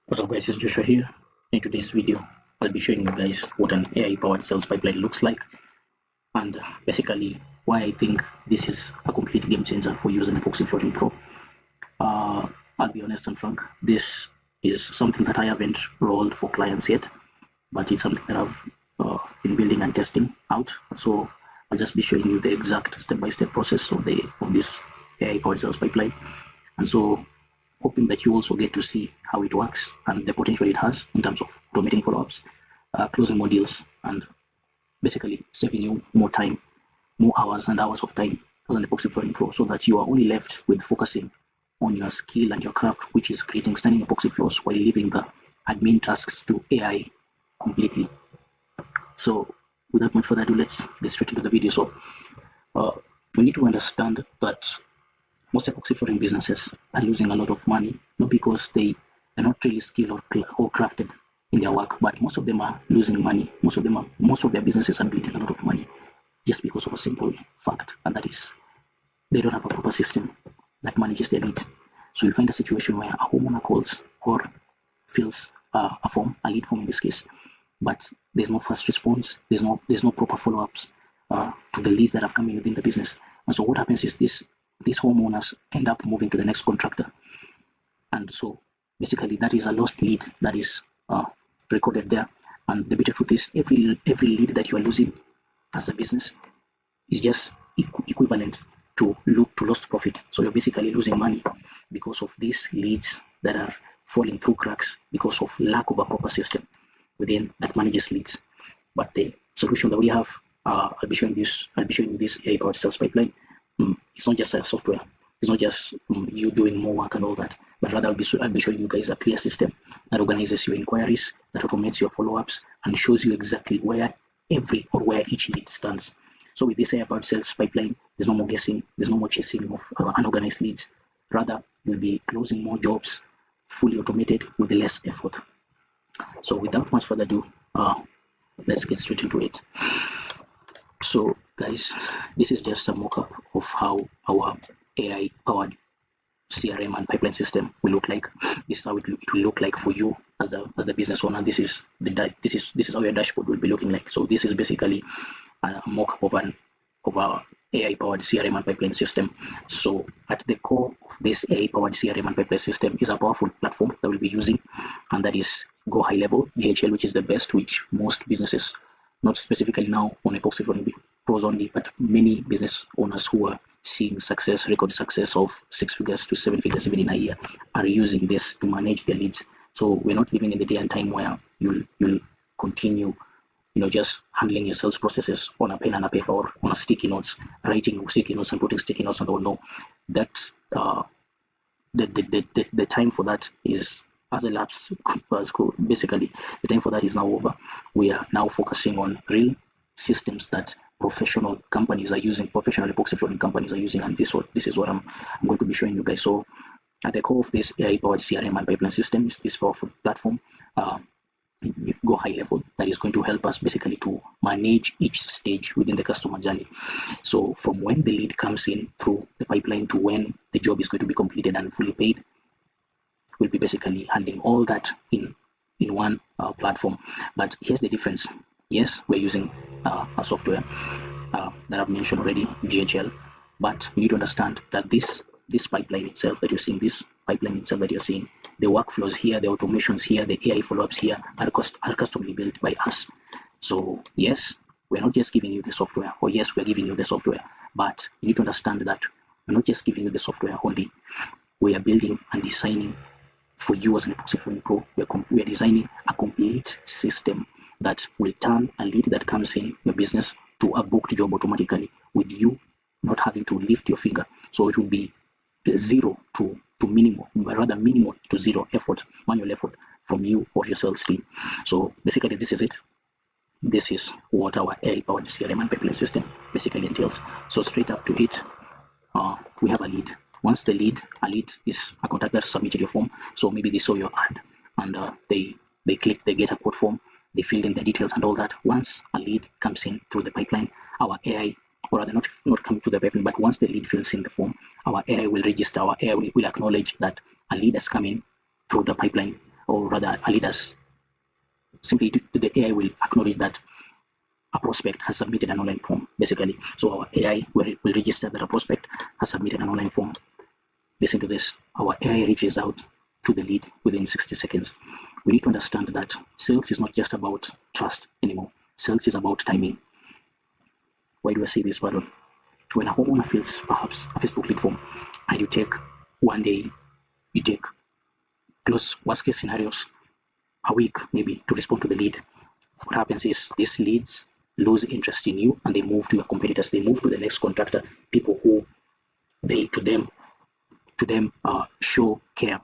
What's up guys, it's Joshua here. In today's video, I'll be showing you guys what an AI powered sales pipeline looks like and basically why I think this is a complete game changer for using Epoxy Flooring Pro. I'll be honest and frank, this is something that I haven't rolled for clients yet, but it's something that I've been building and testing out. So I'll just be showing you the exact step-by-step process of this AI powered sales pipeline. And so hoping that you also get to see how it works and the potential it has in terms of automating follow-ups, closing more deals, and basically saving you more time, more hours and hours of time as an Epoxy Flooring Pro, so that you are only left with focusing on your skill and your craft, which is creating stunning epoxy floors, while leaving the admin tasks to AI completely. So without much further ado, let's get straight into the video. So we need to understand that most epoxy flooring businesses are losing a lot of money, not because they are not really skilled or crafted in their work, but most of them are losing money. Most of their businesses are bleeding a lot of money just because of a simple fact, and that is they don't have a proper system that manages their leads. So you'll find a situation where a homeowner calls or fills a lead form in this case, but there's no fast response. There's no proper follow-ups to the leads that have come in within the business. And so what happens is these homeowners end up moving to the next contractor, and so basically that is a lost lead that is recorded there. And the bitter truth is every lead that you are losing as a business is just equivalent to lost profit. So you're basically losing money because of these leads that are falling through cracks because of lack of a proper system within that manages leads. But the solution that we have, I'll be showing you this AI powered sales pipeline. It's not just a software. It's not just you doing more work and all that, but rather I'll be showing you guys a clear system that organizes your inquiries, that automates your follow-ups, and shows you exactly where each lead stands. So with this AI powered sales pipeline, there's no more guessing, there's no more chasing of unorganized leads. Rather, you'll be closing more jobs fully automated with less effort. So without much further ado, let's get straight into it. So guys, this is just a mock-up of how our AI powered CRM and pipeline system will look like. This is how it will look like for you as the business owner. This is how your dashboard will be looking like. So this is basically a mock-up of our AI powered CRM and pipeline system. So at the core of this AI powered CRM and pipeline system is a powerful platform that we'll be using, and that is Go High Level GHL, which is the best, which most businesses, not specifically now on Epoxy Flooring Pros only, but many business owners who are seeing record success of 6 figures to 7 figures even in a year, are using this to manage their leads. So we're not living in the day and time where you'll continue, just handling your sales processes on a pen and a paper or on a sticky notes, writing sticky notes and putting sticky notes and all. No, that the time for that is as elapsed. Basically, the time for that is now over. We are now focusing on real systems that professional companies are using, professional epoxy flooring companies are using, and this is what I'm going to be showing you guys. So at the core of this AI powered CRM and pipeline system is this powerful platform, Go High Level, that is going to help us basically to manage each stage within the customer journey. So from when the lead comes in through the pipeline to when the job is going to be completed and fully paid, we'll be basically handling all that in one platform. But here's the difference. Yes, we're using a software that I've mentioned already, GHL, but you need to understand that this pipeline itself that you're seeing, the workflows here, the automations here, the AI follow-ups here are customly built by us. So yes, we're not just giving you the software, or yes, we're giving you the software, but you need to understand that we're not just giving you the software only. We are building and designing for you as an Epoxy Flooring Pro. We are designing a complete system that will turn a lead that comes in your business to a booked job automatically, with you not having to lift your finger. So it will be zero to minimal, rather minimal to zero effort, manual effort from you or your sales team. So basically this is it. This is what our AI powered CRM and pipeline system basically entails. So straight up to it, we have a lead. Once a lead is a contractor submitted your form. So maybe they saw your ad and they clicked the get a quote form, they filled in the details and all that. Once a lead comes in through the pipeline, our AI, or rather not coming to the pipeline, but once the lead fills in the form, our AI will register, our AI will acknowledge that a lead has come in through the pipeline or rather a lead has simply, the AI will acknowledge that a prospect has submitted an online form, basically. So our AI will register that a prospect has submitted an online form. Listen to this. Our AI reaches out to the lead within 60 seconds. We need to understand that sales is not just about trust anymore. Sales is about timing. Why do I say this, pardon? When a homeowner fills perhaps a Facebook lead form and you take one day, you take close worst case scenarios, a week maybe to respond to the lead, what happens is these leads lose interest in you and they move to your competitors. They move to the next contractor, people who they to them show care.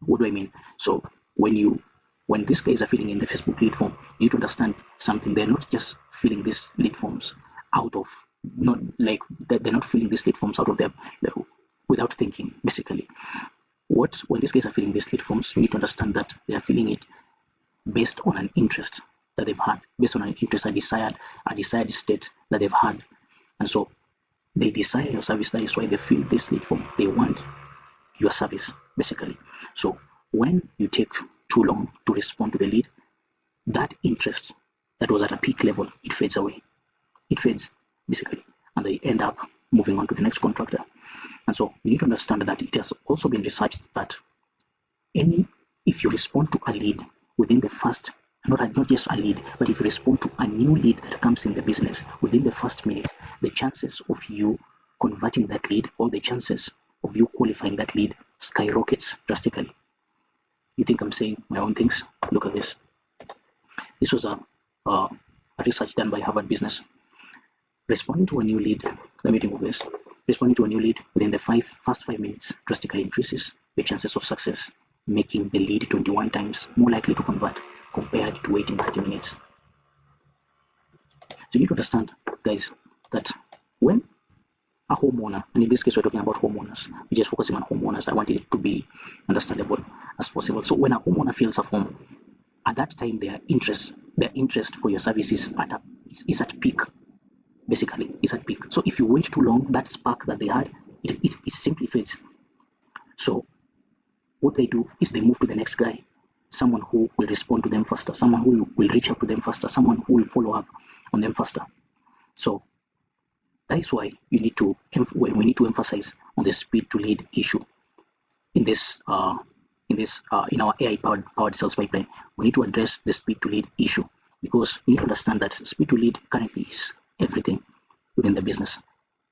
What do I mean? So when these guys are filling in the Facebook lead form, you need to understand something. They're not just filling these lead forms out of they're not filling these lead forms out of them without thinking, basically. When these guys are filling these lead forms, you need to understand that they are filling it based on an interest that they've had, based on an interest, a desired state that they've had. And so they desire your service. That is why they fill this lead form. They want your service, basically. So when you take too long to respond to the lead, that interest that was at a peak level, it fades away. It fades, basically, and they end up moving on to the next contractor. And so you need to understand that it has also been researched that if you respond to a lead within the first, not just a lead, but if you respond to a new lead that comes in the business within the first minute, the chances of you converting that lead, or the chances of you qualifying that lead, skyrockets drastically. You think I'm saying my own things? Look at this. This was a research done by Harvard Business. Responding to a new lead, let me remove this. Responding to a new lead within the first 5 minutes drastically increases the chances of success, making the lead 21 times more likely to convert compared to waiting 30 minutes. So you need to understand, guys, that when a homeowner, and in this case we're talking about homeowners, we're just focusing on homeowners. I wanted it to be understandable as possible. So when a homeowner fills a form, at that time their interest for your service is at peak. Basically, is at peak. So if you wait too long, that spark that they had, it simply fades. So what they do is they move to the next guy, someone who will respond to them faster, someone who will reach out to them faster, someone who will follow up on them faster. So that is why we need to emphasize on the speed to lead issue in our AI powered sales pipeline. We need to address the speed to lead issue, because you need to understand that speed to lead currently is everything within the business.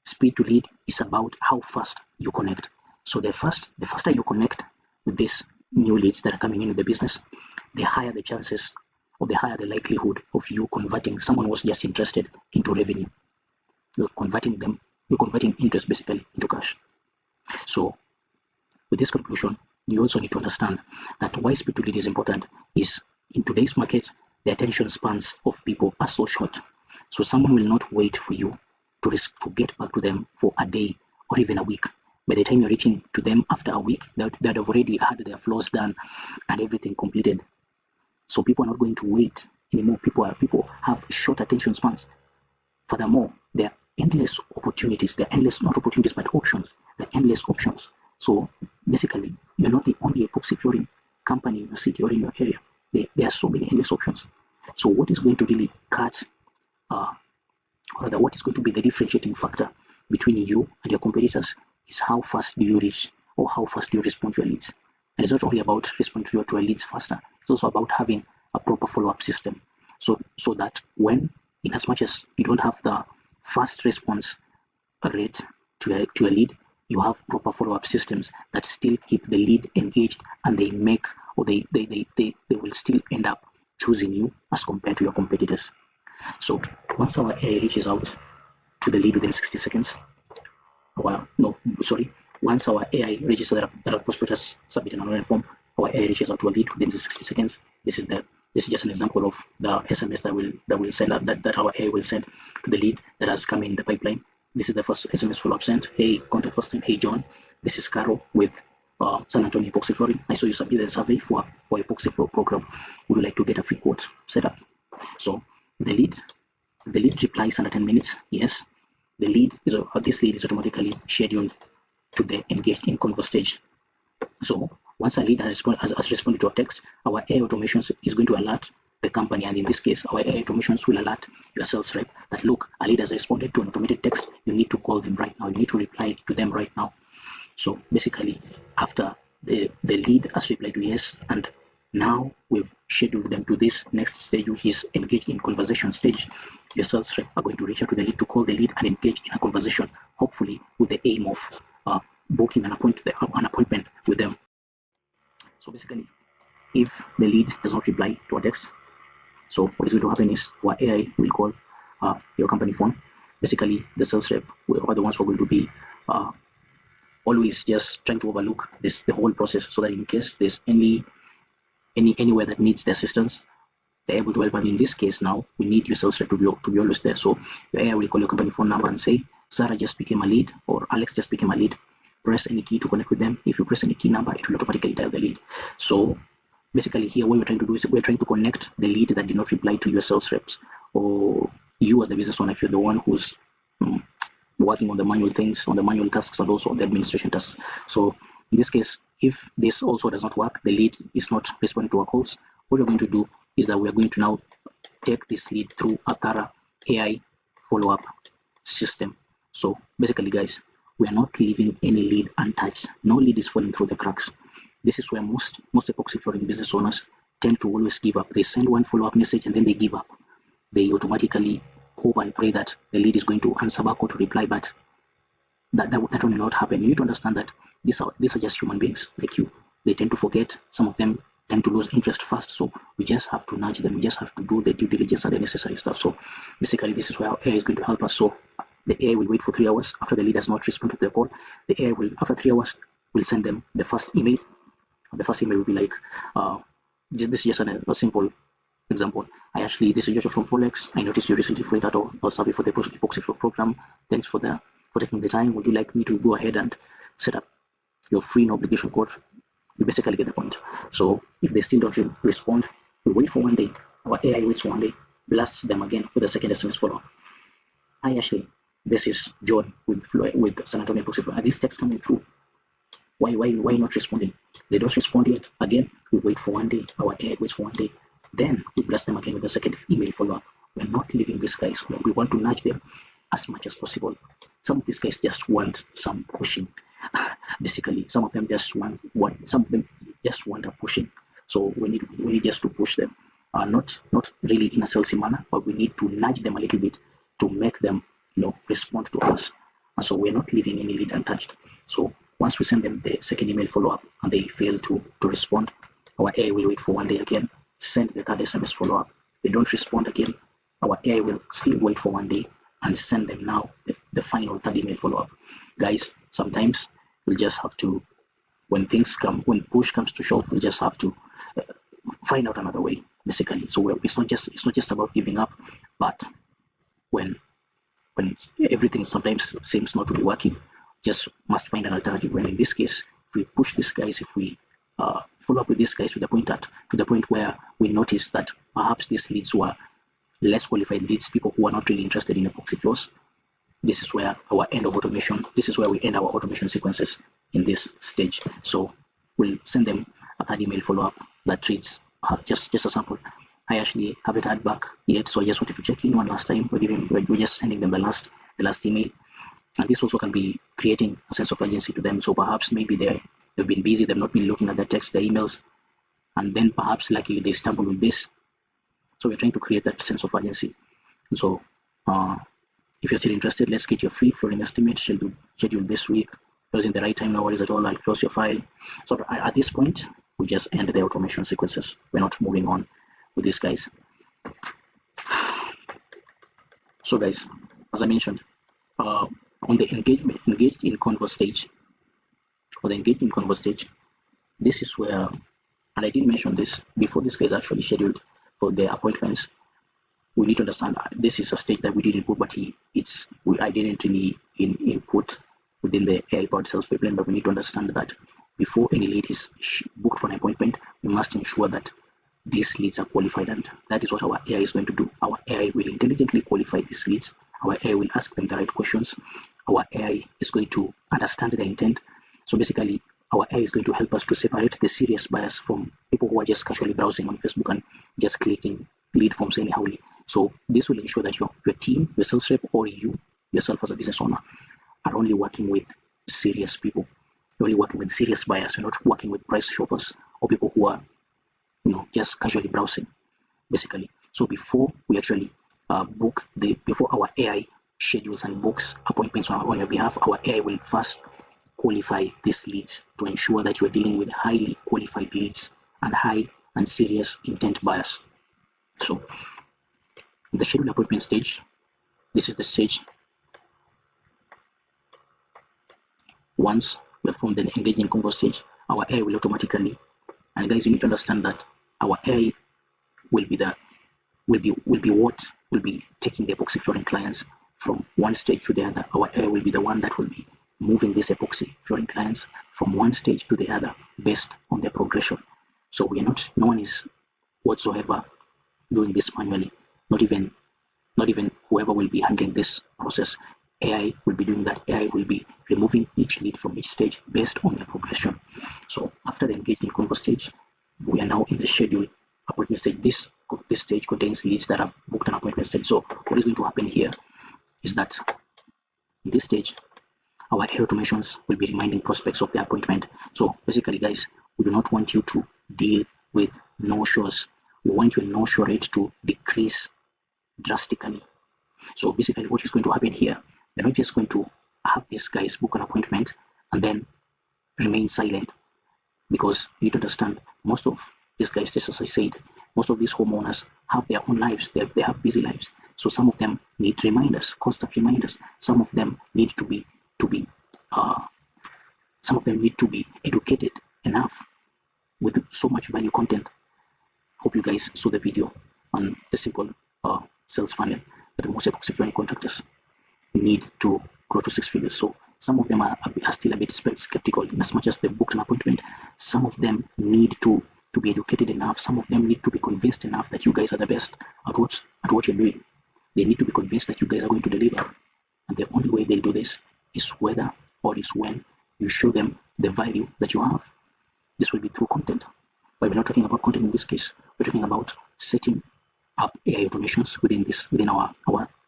Speed to lead is about how fast you connect. So the faster you connect with these new leads that are coming into the business, the higher the chances, or the higher the likelihood of you converting someone who was just interested into revenue. You're converting interest basically into cash. So with this conclusion, you also need to understand that why speed to lead is important is, in today's market, the attention spans of people are so short. So someone will not wait for you to get back to them for a day or even a week. By the time you're reaching to them after a week, they'd have already had their floors done and everything completed. So people are not going to wait anymore. People have short attention spans. Furthermore, there are endless opportunities. There are endless, not opportunities, but options. There are endless options. So basically, you're not the only epoxy flooring company in your city or in your area. There are so many endless options. So what is going to really what is going to be the differentiating factor between you and your competitors is how fast do you reach, or how fast do you respond to your leads. And it's not only about responding to your leads faster, it's also about having a proper follow-up system. So that when, in as much as you don't have the fast response rate to a lead, you have proper follow-up systems that still keep the lead engaged, and they will still end up choosing you as compared to your competitors. So once our AI reaches out to the lead within 60 seconds, once our AI reaches that a prospect has submitted an online form, our AI reaches out to a lead within 60 seconds. This is just an example of the SMS that will send that our AI will send to the lead that has come in the pipeline. This is the first SMS follow-up sent. Hey, contact first time. Hey, John. This is Carol with San Antonio Epoxy Flooring. I saw you submitted a survey for Epoxy Floor program. Would you like to get a free quote set up? So the lead replies under 10 minutes. Yes. This lead is automatically scheduled to the engaged in convo stage. So Once a lead has responded to a text, our AI automations is going to alert the company, and in this case, our AI automations will alert your sales rep that, look, a lead has responded to an automated text. You need to call them right now. You need to reply to them right now. So basically, after the lead has replied to yes, and now we've scheduled them to this next stage, which is engage in conversation stage. Your sales rep are going to reach out to the lead to call the lead and engage in a conversation, hopefully with the aim of booking an appointment with them. So basically, if the lead does not reply to a text, so what is going to happen is our AI will call your company phone. Basically, the sales rep are the ones who are going to be always just trying to overlook the whole process, so that in case there's anywhere that needs the assistance, they're able to help. And in this case, now we need your sales rep to be always there. So your AI will call your company phone number and say, Sarah just became a lead, or Alex just became a lead. Press any key to connect with them. If you press any key number, it will automatically dial the lead. So basically here, what we're trying to do is we're trying to connect the lead that did not reply to your sales reps, or you as the business owner, if you're the one who's working on the manual things, on the manual tasks, and also on the administration tasks. So in this case, if this also does not work, the lead is not responding to our calls, what we're going to do is that we are going to now take this lead through a thorough AI follow-up system. So basically, guys, we are not leaving any lead untouched. No lead is falling through the cracks. This is where most epoxy flooring business owners tend to always give up. They send one follow-up message and then they give up. They automatically hope and pray that the lead is going to answer back or to reply, but that will not happen. You need to understand that these are just human beings like you. They tend to forget. Some of them tend to lose interest fast. So we just have to nudge them. We just have to do the due diligence and the necessary stuff. So basically, this is where our AI is going to help us. So the AI will wait for 3 hours after the lead has not responded to the call. The AI will, after 3 hours, will send them the first email. The first email will be like, this is just a simple example. This is Joshua from Folex. I noticed you recently filled out our survey for the Epoxy Floor program. Thanks for taking the time. Would you like me to go ahead and set up your free no obligation quote? You basically get the point. So if they still don't respond, we wait for 1 day. Our AI waits for 1 day, blasts them again with a second SMS follow-up. Hi Ashley, this is John with San Antonio Epoxy Floor. Are these texts coming through? Why not responding? They don't respond yet. Again, we wait for 1 day. Our AI waits for 1 day. Then we blast them again with a second email follow-up. We're not leaving these guys. We want to nudge them as much as possible. Some of these guys just want some pushing. Basically, some of them just want a pushing. So we need just to push them. Not really in a salesy manner, but we need to nudge them a little bit to make them respond to us. And so we're not leaving any lead untouched. So once we send them the second email follow-up and they fail to respond, our AI will wait for 1 day again, send the third SMS follow-up. They don't respond again, our AI will still wait for 1 day and send them now the final third email follow-up. Guys, sometimes we'll just have to, when push comes to shove, we'll just have to find out another way, basically. So it's not just about giving up, but when everything sometimes seems not to be working, just must find an alternative. When in this case, if we push these guys, if we follow up with these guys to the point where we notice that perhaps these leads were less qualified leads, people who are not really interested in epoxy floors, this is where our end of automation. This is where we end our automation sequences in this stage. So we'll send them a third email follow-up that reads just a sample. I actually haven't heard back yet, so I just wanted to check in one last time. We're just sending them the last email, and this also can be creating a sense of urgency to them. So perhaps maybe they've been busy, they've not been looking at their text, their emails, and then perhaps luckily they stumble with this. So we're trying to create that sense of urgency. And so if you're still interested, let's get your free flooring estimate scheduled this week. Closing the right time, no worries at all. I'll close your file. So at this point, we just end the automation sequences. We're not moving on with these guys. So guys, as I mentioned, on the engaged in convo stage, this is where, and I did mention this before this guy is actually scheduled for the appointments. We need to understand this is a stage that we didn't put, but I didn't really input within the AI-powered sales pipeline. But we need to understand that before any lead is booked for an appointment, we must ensure that these leads are qualified, and that is what our AI is going to do. Our AI will intelligently qualify these leads. Our AI will ask them the right questions. Our AI is going to understand their intent. So basically, our AI is going to help us to separate the serious buyers from people who are just casually browsing on Facebook and just clicking lead forms anyhowly. So this will ensure that your team, your sales rep, or you yourself as a business owner are only working with serious people. You're only working with serious buyers. You're not working with price shoppers or people who are, just casually browsing, basically. So before we actually before our AI schedules and books appointments on your behalf, our AI will first qualify these leads to ensure that you're dealing with highly qualified leads and high and serious intent buyers. So the schedule appointment stage, this is the stage. Once we have formed the engaging convo stage, our AI will automatically, and guys, you need to understand that our AI will be taking the epoxy flooring clients from one stage to the other. Our AI will be the one that will be moving these epoxy flooring clients from one stage to the other based on their progression. So no one is whatsoever doing this manually, not even whoever will be handling this process. AI will be doing that. AI will be removing each lead from each stage based on their progression. So after the engaging convo stage, we are now in the schedule appointment stage. This stage contains leads that have booked an appointment stage. So what is going to happen here is that in this stage, our AI automations will be reminding prospects of the appointment. So basically, guys, we do not want you to deal with no-shows. We want your no-show rate to decrease drastically. So basically, what is going to happen here, we're not just going to have these guys book an appointment and then remain silent, because you need to understand most of these guys, just as I said, most of these homeowners have their own lives. They have busy lives. So some of them need reminders, constant reminders. Some of them need to be educated enough with so much value content. Hope you guys saw the video on the simple sales funnel that most epoxy flooring contractors need to grow to 6 figures. So some of them are still a bit skeptical in as much as they've booked an appointment. Some of them need to be educated enough. Some of them need to be convinced enough that you guys are the best at what you're doing. They need to be convinced that you guys are going to deliver. And the only way they do this is when you show them the value that you have. This will be through content. But we're not talking about content in this case. We're talking about setting up AI automations within our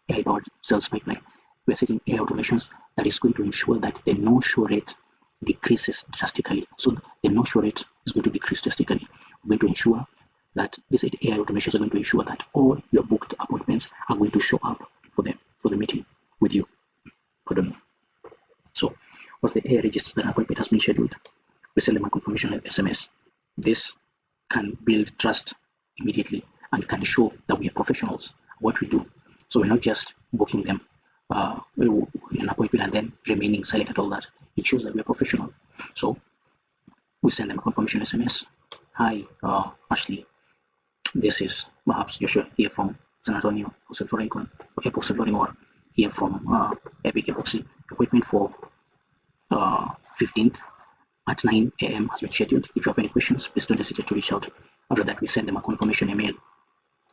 AI-powered sales pipeline. We're setting AI automations that is going to ensure that the no-show rate decreases drastically. So the no-show rate is going to decrease drastically. We're going to ensure that these AI automations are going to ensure that all your booked appointments are going to show up for the meeting with you. So once the AI registers that an appointment has been scheduled, we send them a confirmation SMS. This can build trust immediately and can show that we are professionals at what we do. So we're not just booking them in an appointment and then remaining silent at all that. It shows that we are professional. So we send them a confirmation SMS. Hi, Ashley. This is perhaps Joshua here from San Antonio, Epoxy Flooring, or here from Epic Epoxy. Appointment for 15th at 9 a.m. has been scheduled. If you have any questions, please don't hesitate to reach out. After that, we send them a confirmation email,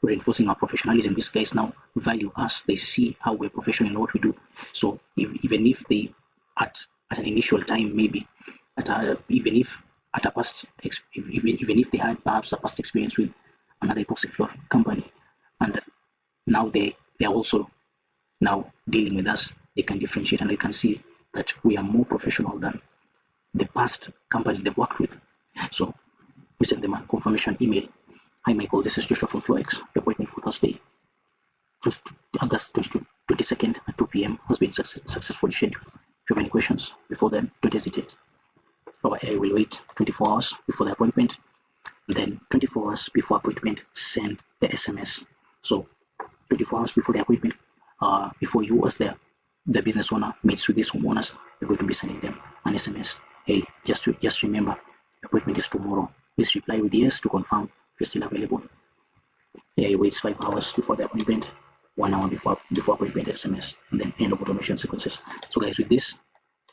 reinforcing our professionalism. These guys now value us. They see how we're professional in what we do. So even if they at an initial time, maybe even if they had perhaps a past experience with another epoxy floor company, and now they are also now dealing with us, they can differentiate and they can see that we are more professional than the past companies they've worked with. So we send them a confirmation email. Hi Michael, this is Joshua from Florex. Your appointment for Thursday, August 22nd at 2 p.m. has been successfully scheduled. If you have any questions before then, don't hesitate. Our AI will wait 24 hours before the appointment. Then 24 hours before appointment, send the SMS. So 24 hours before the appointment, before you as the business owner meets with these homeowners, you're going to be sending them an SMS. Hey, just remember, the appointment is tomorrow. Please reply with yes to confirm if you're still available. AI waits 5 hours before the appointment, 1 hour before appointment SMS, and then end of automation sequences. So guys, with this,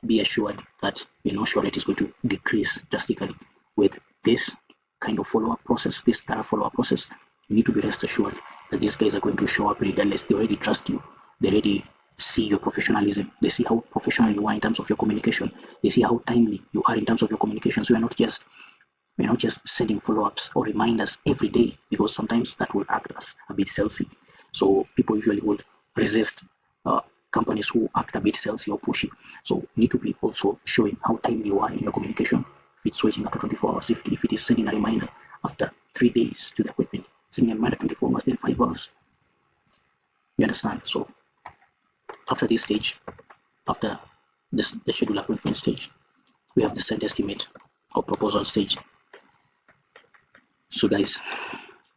be assured that your no-show rate is going to decrease drastically. With this kind of follow-up process, this thorough follow-up process, you need to be rest assured that these guys are going to show up regardless. They already trust you. They already see your professionalism. They see how professional you are in terms of your communication. They see how timely you are in terms of your communication. So you're not just sending follow-ups or reminders every day, because sometimes that will act as a bit salesy. So people usually would resist companies who act a bit salesy or pushy. So you need to be also showing how timely you are in your communication. If it's waiting after 24 hours, if it is sending a reminder after 3 days to the equipment, sending a reminder 24 hours, then 5 hours. You understand? So after this stage, after the schedule appointment stage, we have the send estimate or proposal stage. So guys,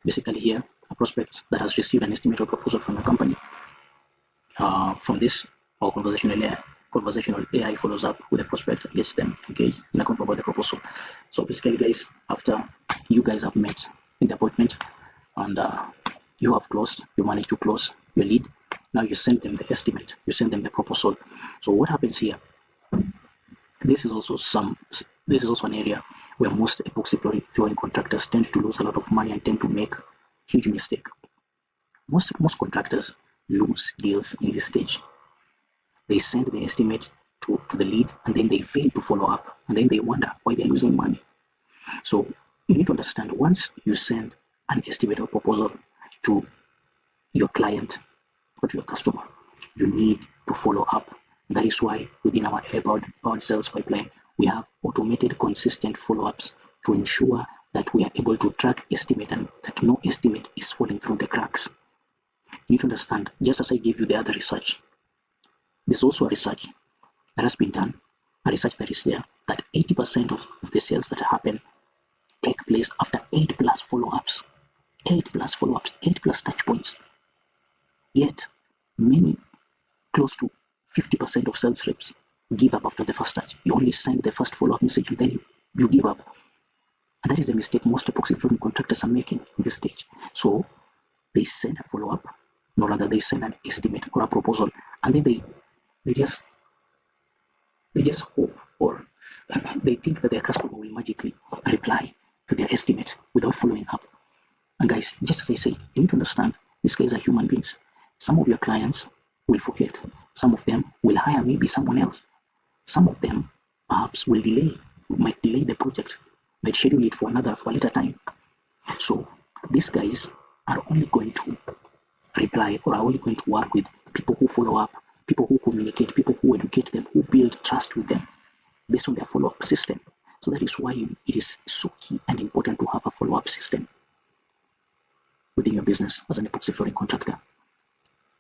basically here, a prospect that has received an estimate or proposal from a company, from this, our conversational AI follows up with a prospect and gets them engaged in a convo about the proposal. So basically guys, after you guys have met in the appointment and you have closed, you manage to close your lead, now you send them the estimate, you send them the proposal. So what happens here, this is also an area where most epoxy flooring contractors tend to lose a lot of money and tend to make huge mistake. Most contractors lose deals in this stage. They send the estimate to the lead and then they fail to follow up, and then they wonder why they're losing money. So you need to understand, once you send an estimate or proposal to your client or to your customer, you need to follow up. That is why within our AI-powered sales pipeline, we have automated consistent follow-ups to ensure that we are able to track estimate and that no estimate is falling through the cracks. You need to understand, just as I gave you the other research, there's also a research that has been done, a research that is there, that 80% of the sales that happen take place after 8+ follow-ups, 8+ touch points. Yet, many, close to 50% of sales reps give up after the first touch. You only send the first follow-up message and then you give up. And that is the mistake most epoxy flooring contractors are making in this stage. So they send a follow-up, no, rather they send an estimate or a proposal, and then they just hope, or they think that their customer will magically reply to their estimate without following up. And guys, just as I say, you need to understand, these guys are human beings. Some of your clients will forget. Some of them will hire maybe someone else. Some of them perhaps might delay the project, might schedule it for a later time. So these guys are only going to reply or are only going to work with people who follow up, people who communicate, people who educate them, who build trust with them based on their follow-up system. So that is why it is so key and important to have a follow-up system within your business as an epoxy flooring contractor,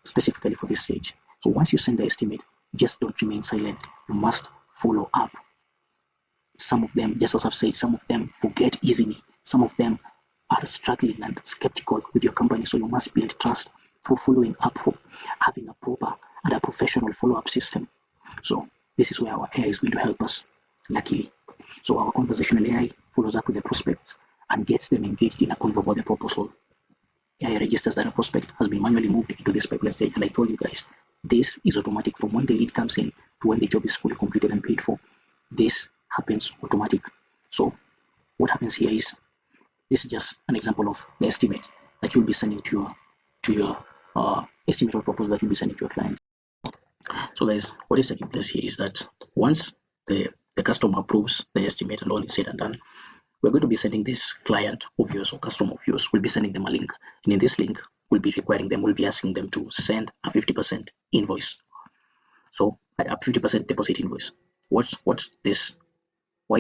specifically for this stage. So once you send the estimate, just don't remain silent. You must follow up. Some of them, just as I've said, some of them forget easily. Some of them are struggling and skeptical with your company. So you must build trust through following up, having a proper and a professional follow-up system. So this is where our AI is going to help us, luckily. So our conversational AI follows up with the prospects and gets them engaged in a convo about the proposal. AI registers that a prospect has been manually moved into this pipeline stage, and I told you guys, this is automatic from when the lead comes in to when the job is fully completed and paid for. This happens automatic. So what happens here is, this is just an example of the estimate that you'll be sending to your estimate or proposal that you'll be sending to your client. So guys, what is taking place here is that once the customer approves the estimate and all is said and done, we're going to be sending this client of yours or customer of yours, we'll be sending them a link. And in this link, we'll be asking them to send a 50% invoice. So a 50% deposit invoice. Why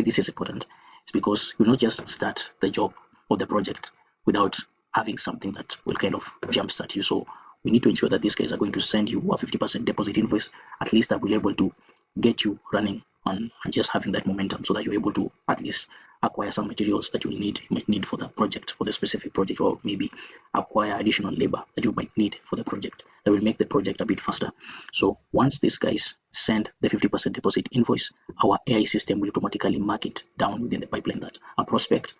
this is important is because you not just start the job or the project without having something that will kind of jumpstart you. So we need to ensure that these guys are going to send you a 50% deposit invoice, at least that will be able to get you running on and just having that momentum, so that you're able to at least acquire some materials that you might need for the project, for the specific project, or maybe acquire additional labor that you might need for the project that will make the project a bit faster. So once these guys send the 50% deposit invoice, our AI system will automatically mark it down within the pipeline that a prospect,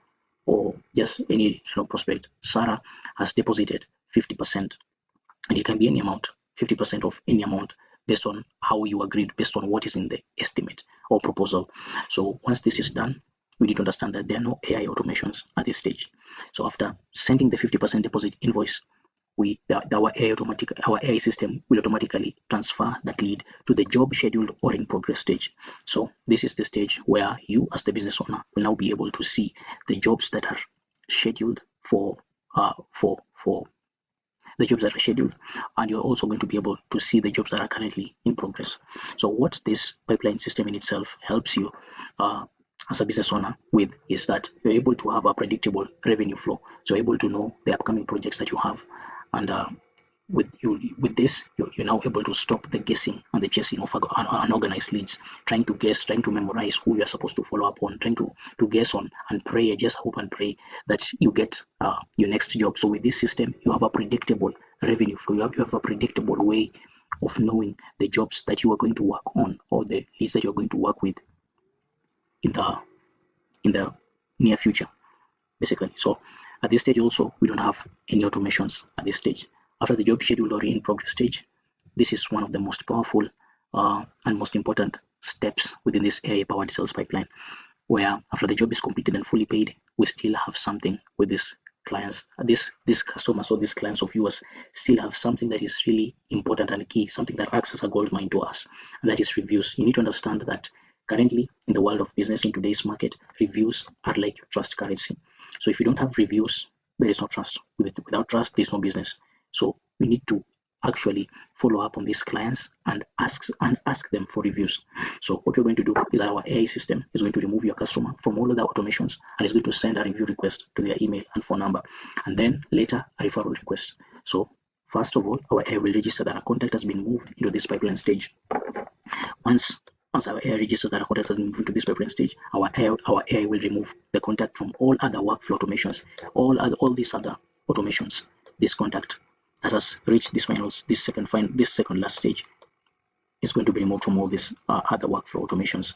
or just any prospect, Sarah, has deposited 50%, and it can be any amount, 50% of any amount, based on how you agreed, based on what is in the estimate or proposal. So once this is done, we need to understand that there are no AI automations at this stage. So after sending the 50% deposit invoice, our AI system will automatically transfer that lead to the job scheduled or in progress stage. So this is the stage where you as the business owner will now be able to see the jobs that are scheduled for the jobs that are scheduled, and you're also going to be able to see the jobs that are currently in progress. So what this pipeline system in itself helps you as a business owner with is that you're able to have a predictable revenue flow. So you're able to know the upcoming projects that you have, and with this, you're now able to stop the guessing and the chasing of unorganized leads, trying to guess, trying to memorize who you're supposed to follow up on, trying to guess on and pray, just hope and pray that you get your next job. So with this system, you have a predictable revenue flow. You have a predictable way of knowing the jobs that you are going to work on, or the leads that you're going to work with in the near future, basically. So at this stage also, we don't have any automations at this stage. After the job schedule or in progress stage, this is one of the most powerful and most important steps within this AI-powered sales pipeline, where after the job is completed and fully paid, we still have something with these clients, these customers or these clients of yours still have something that is really important and key, something that acts as a gold mine to us, and that is reviews. You need to understand that currently in the world of business, in today's market, reviews are like trust currency. So if you don't have reviews, there is no trust. Without trust, there's no business. So we need to actually follow up on these clients and ask them for reviews. So what we're going to do is our AI system is going to remove your customer from all of the automations and is going to send a review request to their email and phone number, and then later a referral request. So first of all, our AI will register that a contact has been moved into this pipeline stage. Once our AI registers that a contact has been moved to this pipeline stage, our AI will remove the contact from all other workflow automations, all these other automations. This contact that has reached this second last stage is going to be removed from all these other workflow automations.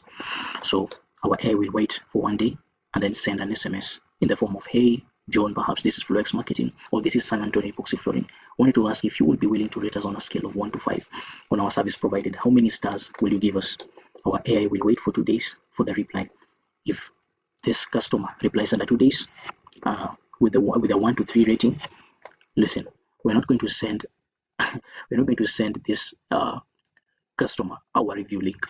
So our AI will wait for one day and then send an SMS in the form of, "Hey John, perhaps this is FlowX Marketing, or this is San Antonio Epoxy Flooring. Wanted to ask if you would be willing to rate us on a scale of 1 to 5 on our service provided. How many stars will you give us?" Our AI will wait for 2 days for the reply. If this customer replies under 2 days with a 1 to 3 rating, listen, we're not going to send this customer our review link.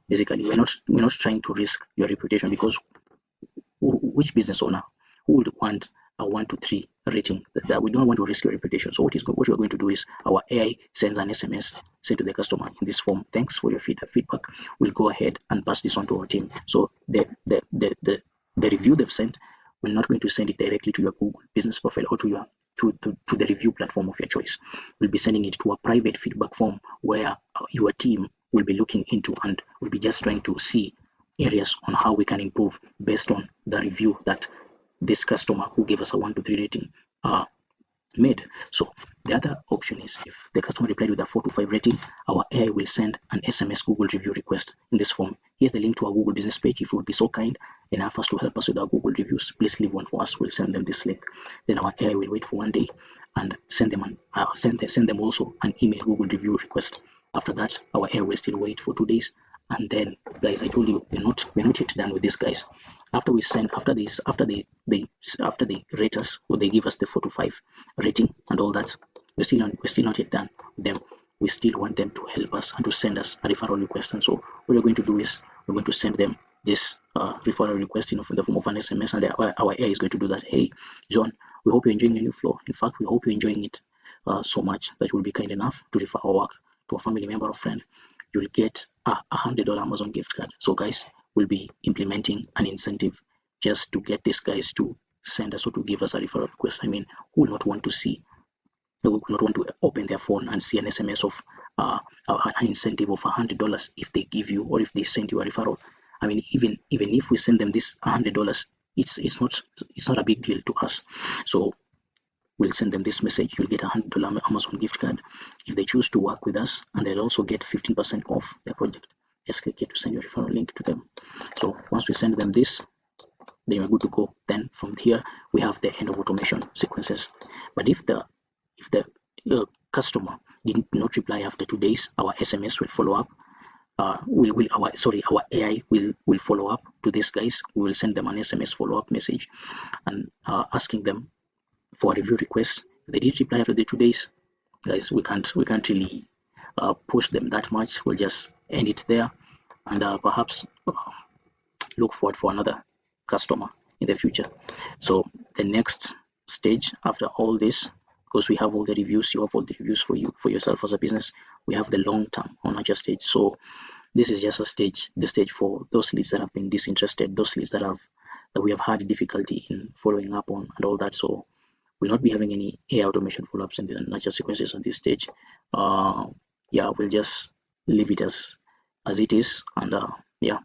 Basically, we're not trying to risk your reputation, because which business owner who would want a 1 to 3 rating? That we don't want to risk your reputation. So what we're going to do is our AI sends an SMS sent to the customer in this form: "Thanks for your feedback. We'll go ahead and pass this on to our team." So the review they've sent, we're not going to send it directly to your Google business profile or to the review platform of your choice. We'll be sending it to a private feedback form where your team will be looking into, and will be just trying to see areas on how we can improve based on the review that this customer who gave us a 1 to 3 rating made. So the other option is, if the customer replied with a 4 to 5 rating, our AI will send an SMS Google review request in this form. Here's the link to our Google business page. If you would be so kind enough as to help us with our Google reviews, please leave one for us. We'll send them this link. Then our AI will wait for 1 day and send them also an email Google review request. After that, our AI will still wait for 2 days. And then, guys, I told you we're not yet done with this, guys. After they rate us, or they give us the 4 to 5 rating and all that, we're still not yet done with them. We still want them to help us and to send us a referral request. And so what we're going to do is we're going to send them this referral request in the form of an SMS, and our AI is going to do that. "Hey John, we hope you're enjoying your new flow. In fact, we hope you're enjoying it so much that you will be kind enough to refer our work to a family member or friend. You'll get a $100 Amazon gift card." So guys, we'll be implementing an incentive just to get these guys to send us or to give us a referral request. I mean, who will not want to open their phone and see an SMS of an incentive of $100 if they give you, or if they send you a referral? I mean, even if we send them this $100, it's not a big deal to us. So we'll send them this message: "You'll get a $100 Amazon gift card if they choose to work with us, and they'll also get 15% off their project. Just click here to send your referral link to them." So once we send them this, then we're good to go. Then from here, we have the end of automation sequences. But if the customer did not reply after 2 days, our SMS will follow up. Our AI will follow up to these guys. We will send them an SMS follow-up message and asking them for a review request they didn't reply after the 2 days, guys, we can't really push them that much. We'll just end it there, and perhaps look forward for another customer in the future. So the next stage after all this, because we have all the reviews, you have all the reviews for yourself as a business, we have the long-term ownership stage. So this is just the stage for those leads that have been disinterested, those leads that we have had difficulty in following up on and all that. So we'll not be having any AI automation follow-ups in the nurture sequences at this stage. Yeah, we'll just leave it as it is, and yeah,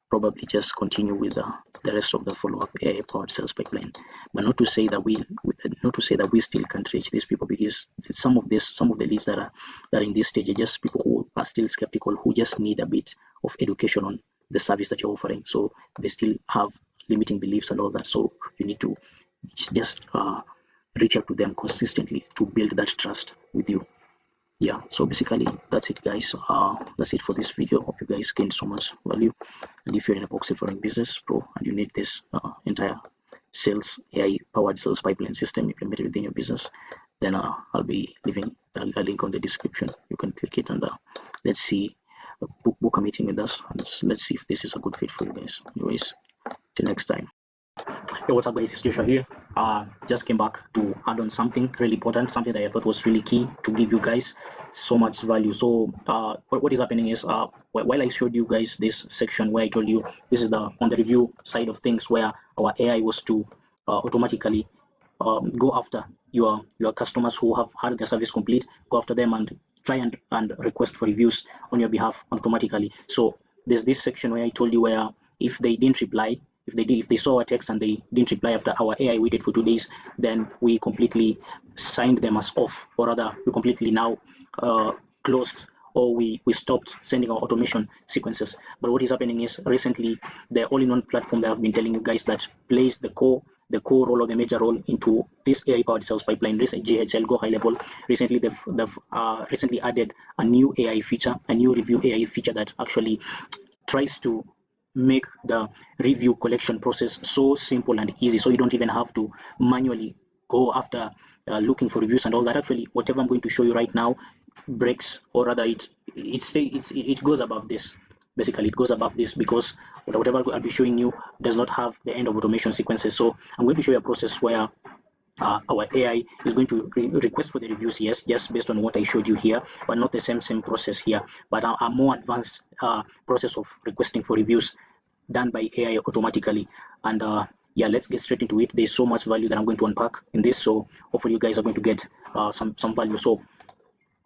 probably just continue with the rest of the follow-up AI powered sales pipeline. But not to say that we still can't reach these people, because some of the leads that are in this stage are just people who are still skeptical, who just need a bit of education on the service that you're offering. So they still have limiting beliefs and all that. So you need to just reach out to them consistently to build that trust with you. Yeah, so basically that's it, guys. That's it for this video. Hope you guys gained so much value. And if you're in Epoxy flooring business pro and you need this entire sales AI powered sales pipeline system implemented within your business, then I'll be leaving a link on the description. You can click it, and let's see, book a meeting with us. Let's see if this is a good fit for you guys. Anyways, till next time. Hey, what's up, guys? It's Joshua here. Just came back to add on something really important, something that I thought was really key to give you guys so much value. So what is happening is, while I showed you guys this section where I told you this is on the review side of things, where our AI was to automatically go after your customers who have had their service complete, go after them and try and request for reviews on your behalf automatically. So there's this section where I told you where if they didn't reply, if they saw a text and they didn't reply after our AI waited for 2 days, then we completely signed them as off, or rather we completely now closed, or we stopped sending our automation sequences. But what is happening is, recently the all-in-one platform that I've been telling you guys that plays the core role or the major role into this AI powered sales pipeline, this GHL Go High Level, recently they've recently added a new AI feature, a new review AI feature that actually tries to make the review collection process so simple and easy, so you don't even have to manually go after looking for reviews and all that. Actually, whatever I'm going to show you right now breaks, or rather it goes above this. Basically, it goes above this, because whatever I'll be showing you does not have the end of automation sequences. So I'm going to show you a process where our AI is going to request for the reviews, yes, just based on what I showed you here, but not the same process here, but a more advanced process of requesting for reviews done by AI automatically. And yeah, let's get straight into it. There's so much value that I'm going to unpack in this, so hopefully you guys are going to get some value. So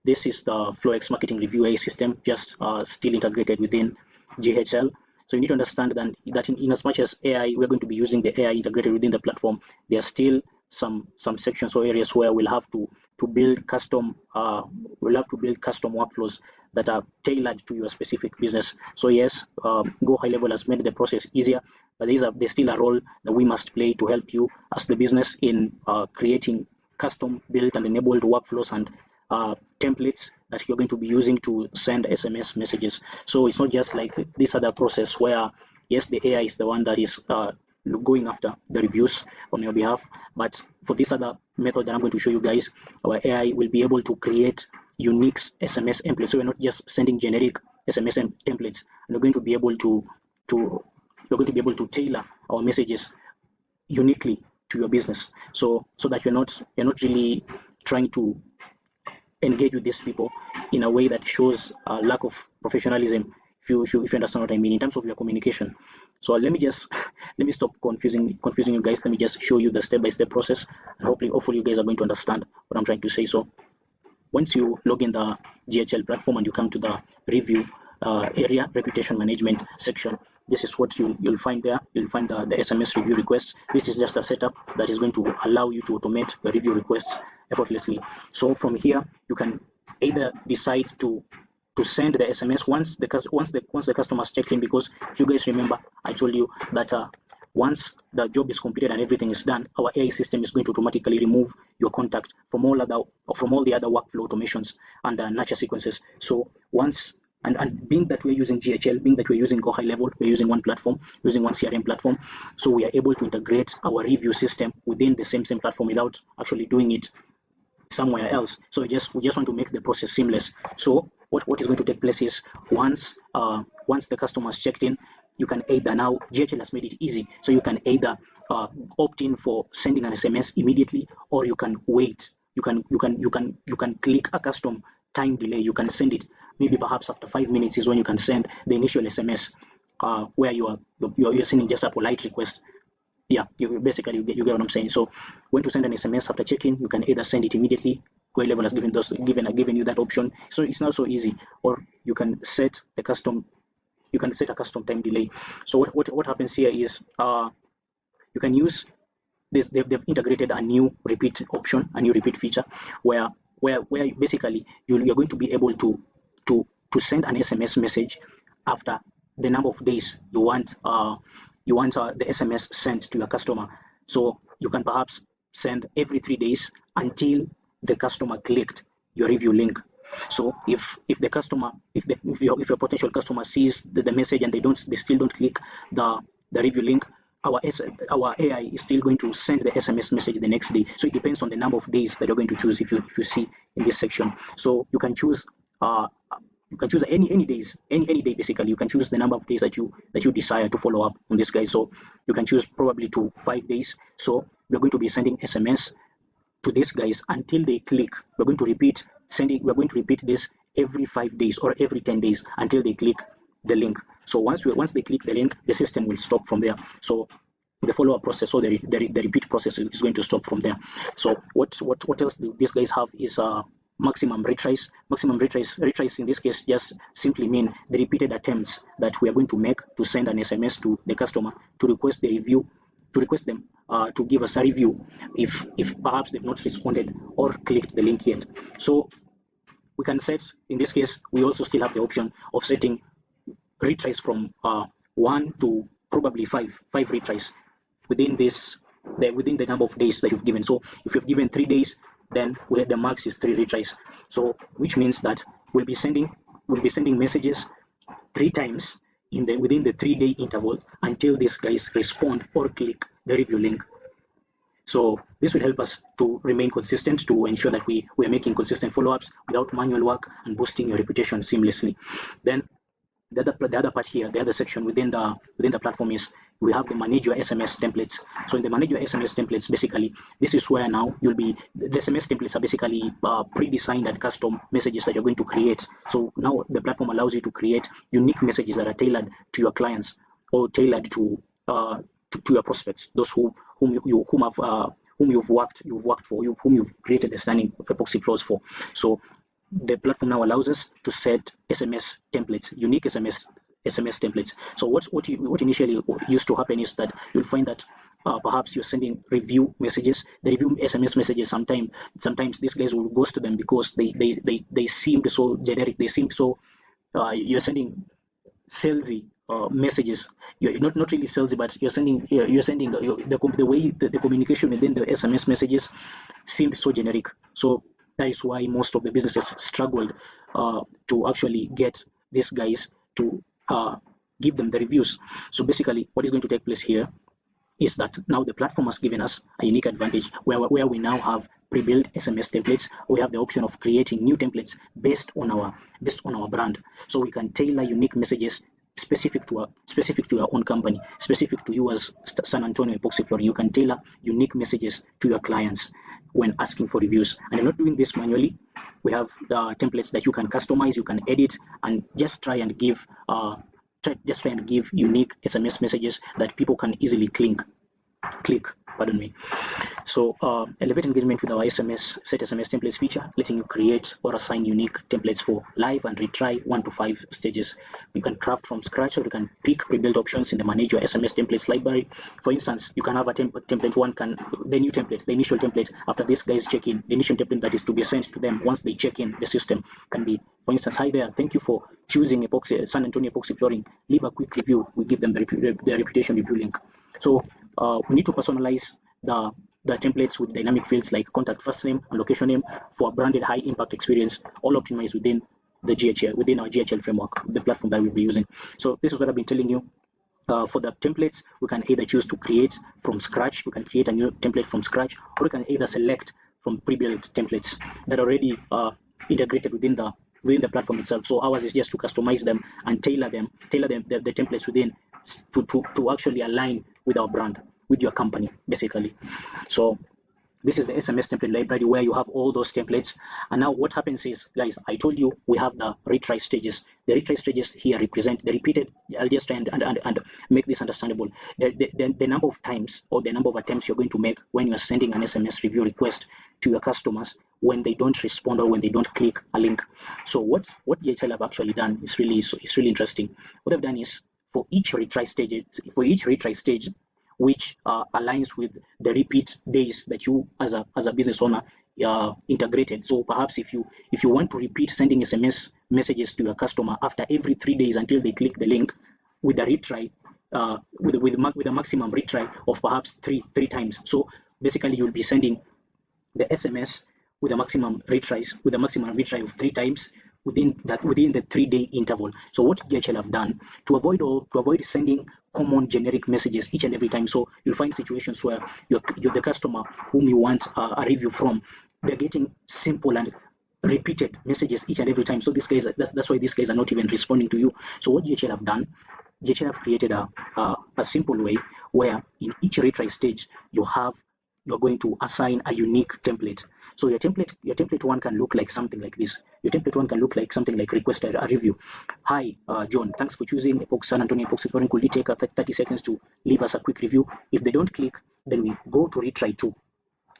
this is the FlowX marketing review AI system, just still integrated within GHL. So you need to understand that in as much as AI, we're going to be using the AI integrated within the platform, there are still some sections or areas where we'll have to build custom workflows that are tailored to your specific business. So yes, Go High Level has made the process easier, but there's still a role that we must play to help you as the business in creating custom built and enabled workflows and templates that you're going to be using to send SMS messages. So it's not just like this other process where, yes, the AI is the one that is going after the reviews on your behalf, but for this other method that I'm going to show you guys, our AI will be able to create unique SMS templates. So we're not just sending generic SMS templates, and we're going to be able to tailor our messages uniquely to your business, so that you're not really trying to engage with these people in a way that shows a lack of professionalism, if you understand what I mean, in terms of your communication. So let me stop confusing you guys. Let me just show you the step-by-step process, and hopefully you guys are going to understand what I'm trying to say. So once you log in the GHL platform and you come to the review area, reputation management section, this is what you'll find there. You'll find the SMS review requests. This is just a setup that is going to allow you to automate the review requests effortlessly. So from here, you can either decide to send the SMS once the customer has checked in, because if you guys remember, I told you that once the job is completed and everything is done, our AI system is going to automatically remove your contact from all the other workflow automations and nurture sequences. So once and being that we're using GHL, being that we're using Go High Level, we're using one platform, using one CRM platform, so we are able to integrate our review system within the same platform without actually doing it somewhere else. So we just want to make the process seamless. So what is going to take place is once the customer has checked in, you can either, now GHL has made it easy, so you can either opt in for sending an SMS immediately, or you can wait. You can click a custom time delay. You can send it maybe perhaps after 5 minutes is when you can send the initial SMS, where you're sending just a polite request. Yeah, you get what I'm saying. So when to send an SMS after check-in, you can either send it immediately. Query level has given you that option, so it's not so easy. Or you can set a custom time delay. So what happens here is you can use this. They've integrated a new repeat option, a new repeat feature, where basically you're going to be able to send an SMS message after the number of days you want the SMS sent to your customer. So you can perhaps send every 3 days until the customer clicked your review link. So if your potential customer sees the message and they still don't click the review link, our AI is still going to send the SMS message the next day. So it depends on the number of days that you're going to choose. If you see in this section, so you can choose any days, any day. Basically, you can choose the number of days that you desire to follow up on this guy. So you can choose probably to 5 days. So we're going to be sending SMS to these guys until they click. We're going to repeat this every 5 days or every 10 days until they click the link. So once they click the link, the system will stop from there. So the follow-up process, so the repeat process is going to stop from there. So what else do these guys have is maximum retries. Maximum retries in this case just simply mean the repeated attempts that we are going to make to send an SMS to the customer to request the review, to request them to give us a review if perhaps they've not responded or clicked the link yet. So we can set, in this case, we also still have the option of setting retries from 1 to probably 5 retries within the number of days that you've given. So if you've given 3 days, then the max is 3 retries. So which means that we'll be sending messages 3 times within the 3-day interval until these guys respond or click the review link. So this will help us to remain consistent, to ensure that we are making consistent follow-ups without manual work and boosting your reputation seamlessly. Then the other part here, the other section within the platform is we have the manage your SMS templates. So in the manage your SMS templates, basically, this is where now the SMS templates are basically pre-designed and custom messages that you're going to create. So now the platform allows you to create unique messages that are tailored to your clients or tailored to your prospects, those whom you've worked for, whom you've created the stunning epoxy floors for. So the platform now allows us to set SMS templates, unique SMS templates. So what initially used to happen is that you'll find that perhaps you're sending review messages, the review SMS messages. Sometimes these guys will ghost them because they seemed so generic. They seem so you're sending salesy messages. You're not really salesy, but you're sending the way the communication within the SMS messages seemed so generic. So that is why most of the businesses struggled to actually get these guys to give them the reviews. So basically, what is going to take place here is that now the platform has given us a unique advantage where we now have pre-built SMS templates. We have the option of creating new templates based on our brand. So we can tailor unique messages specific to your own company, specific to you as San Antonio Epoxy Flooring. You can tailor unique messages to your clients when asking for reviews. And you're not doing this manually. We have templates that you can customize, you can edit, and just try and give unique SMS messages that people can easily click. So elevate engagement with our set SMS templates feature, letting you create or assign unique templates for live and retry 1 to 5 stages. You can craft from scratch, or you can pick pre-built options in the manage your SMS templates library. For instance, you can have a template the initial template after these guys check in, the initial template that is to be sent to them once they check in the system can be, for instance, hi there, thank you for choosing San Antonio Epoxy Flooring. Leave a quick review. We give them the reputation review link. So we need to personalize the templates with dynamic fields like contact first name and location name for a branded high impact experience, all optimized within our GHL framework, the platform that we'll be using. So this is what I've been telling you. For the templates, we can either choose to create from scratch. We can create a new template from scratch, or we can either select from pre-built templates that are already integrated within the platform itself. So ours is just to customize them and tailor the templates within to actually align with our brand, with your company, basically. So this is the SMS template library where you have all those templates. And now what happens is, guys, I told you we have the retry stages. The retry stages here represent the repeated. I'll just try and make this understandable. The number of times or the number of attempts you're going to make when you're sending an SMS review request to your customers when they don't respond or when they don't click a link. So what DHL have actually done is really interesting. What they've done is for each retry stage, which aligns with the repeat days that you as a business owner integrated. So perhaps if you want to repeat sending SMS messages to your customer after every 3 days until they click the link, with a retry with a maximum retry of perhaps three times. So basically you'll be sending the SMS with a maximum retry of 3 times within the 3-day interval. So what DHL have done to avoid sending common generic messages each and every time. So you'll find situations where you're the customer whom you want a review from, they're getting simple and repeated messages each and every time. So these guys, that's why these guys are not even responding to you. So what DHL have done, DHL have created a simple way where in each retry stage you're going to assign a unique template. So your template one can look like something like this. Your template one can look like something like request a review. Hi, John, thanks for choosing Epoxy San Antonio Epoxy Flooring. Could you take 30 seconds to leave us a quick review? If they don't click, then we go to retry 2.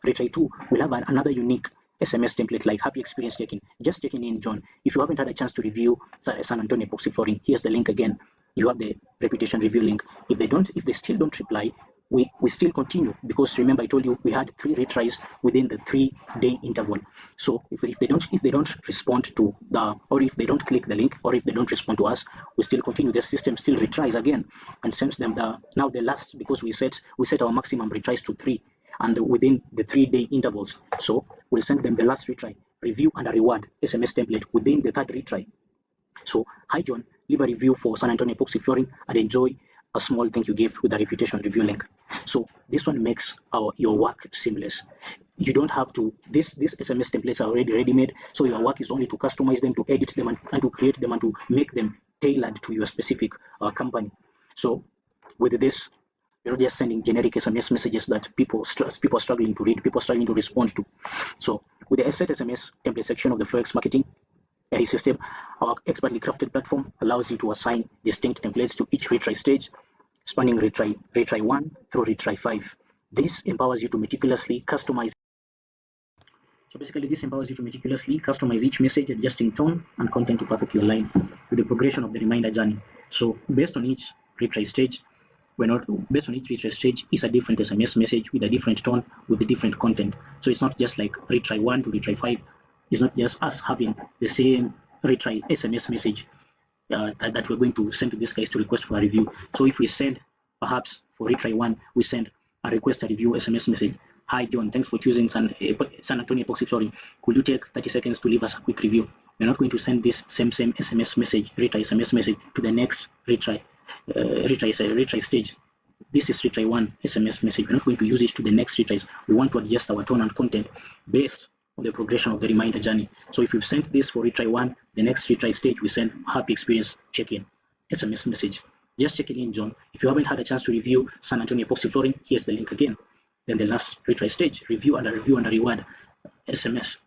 Retry 2 will have another unique SMS template like happy experience checking. Just checking in, John. If you haven't had a chance to review San Antonio Epoxy Flooring, here's the link again. You have the reputation review link. If they still don't reply, we still continue, because remember I told you we had 3 retries within the 3-day interval. So if they don't respond to or if they don't click the link, or if they don't respond to us, we still continue. The system still retries again and sends them now the last, because we set our maximum retries to 3 and within the 3-day intervals. So we'll send them the last retry, review and a reward SMS template within the 3rd retry. So, hi John, leave a review for San Antonio Epoxy Flooring and enjoy a small thank you gift with a reputation review link. So this one makes your work seamless. You don't have to, these SMS templates are already ready-made, so your work is only to customize them, to edit them, and to create them, and to make them tailored to your specific company. So with this, you're not just sending generic SMS messages that people are struggling to read, people are struggling to respond to. So with the Asset SMS template section of the Florex Marketing AI system, our expertly crafted platform allows you to assign distinct templates to each retry stage, spanning retry 1 through retry 5. This empowers you to meticulously customize. So basically, this empowers you to meticulously customize each message, adjusting tone and content to perfectly align with the progression of the reminder journey. So based on each retry stage, is a different SMS message with a different tone, with a different content. So it's not just like retry 1 to retry 5. It's not just us having the same retry SMS message that we're going to send to these guys to request for a review. So if we send, perhaps for retry 1, we send a request a review SMS message. Hi John, thanks for choosing San Antonio Epoxy Flooring. Could you take 30 seconds to leave us a quick review? We're not going to send this same SMS message, retry SMS message, to the next retry stage. This is retry 1 SMS message. We're not going to use it to the next retries. We want to adjust our tone and content based on the progression of the reminder journey. So if you've sent this for retry 1, the next retry stage we send happy experience check-in SMS message. Just checking in, John. If you haven't had a chance to review San Antonio Epoxy Flooring, here's the link again. Then the last retry stage, review and a reward SMS.